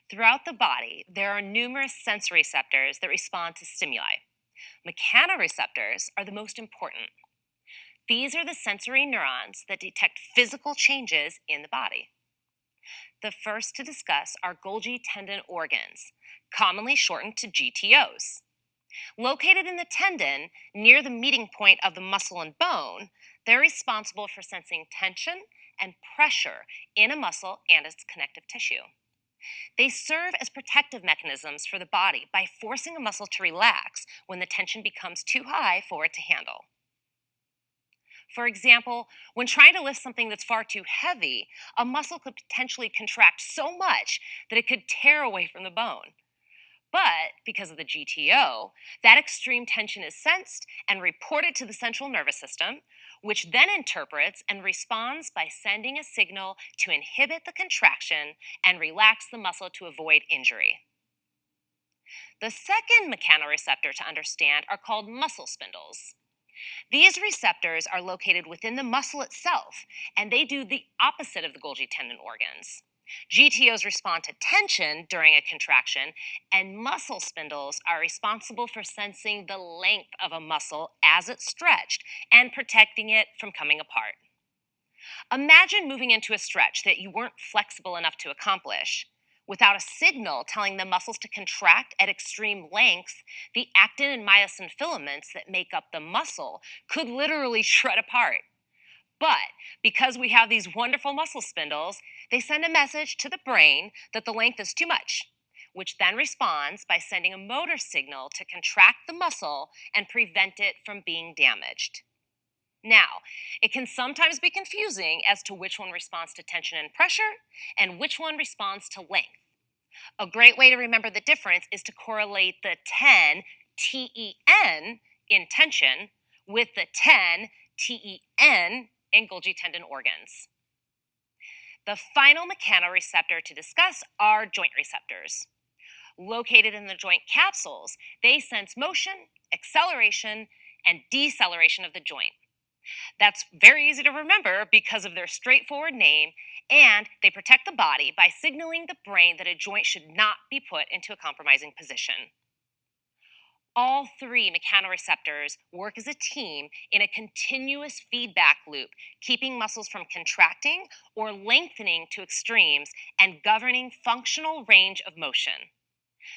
Throughout the body, there are numerous sensory receptors that respond to stimuli. Mechanoreceptors are the most important. These are the sensory neurons that detect physical changes in the body. The first to discuss are Golgi tendon organs, commonly shortened to GTOs. Located in the tendon, near the meeting point of the muscle and bone, they're responsible for sensing tension and pressure in a muscle and its connective tissue. They serve as protective mechanisms for the body by forcing a muscle to relax when the tension becomes too high for it to handle. For example, when trying to lift something that's far too heavy, a muscle could potentially contract so much that it could tear away from the bone. But because of the GTO, that extreme tension is sensed and reported to the central nervous system, which then interprets and responds by sending a signal to inhibit the contraction and relax the muscle to avoid injury. The second mechanoreceptor to understand are called muscle spindles. These receptors are located within the muscle itself, and they do the opposite of the Golgi tendon organs. GTOs respond to tension during a contraction, and muscle spindles are responsible for sensing the length of a muscle as it's stretched and protecting it from coming apart. Imagine moving into a stretch that you weren't flexible enough to accomplish. Without a signal telling the muscles to contract at extreme lengths, the actin and myosin filaments that make up the muscle could literally shred apart. But because we have these wonderful muscle spindles, they send a message to the brain that the length is too much, which then responds by sending a motor signal to contract the muscle and prevent it from being damaged. Now, it can sometimes be confusing as to which one responds to tension and pressure and which one responds to length. A great way to remember the difference is to correlate the 10 TEN in tension with the 10 TEN in Golgi tendon organs. The final mechanoreceptor to discuss are joint receptors. Located in the joint capsules, they sense motion, acceleration, and deceleration of the joint. That's very easy to remember because of their straightforward name, and they protect the body by signaling the brain that a joint should not be put into a compromising position. All three mechanoreceptors work as a team in a continuous feedback loop, keeping muscles from contracting or lengthening to extremes and governing functional range of motion.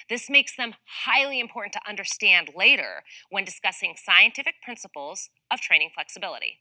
This makes them highly important to understand later when discussing scientific principles of training flexibility.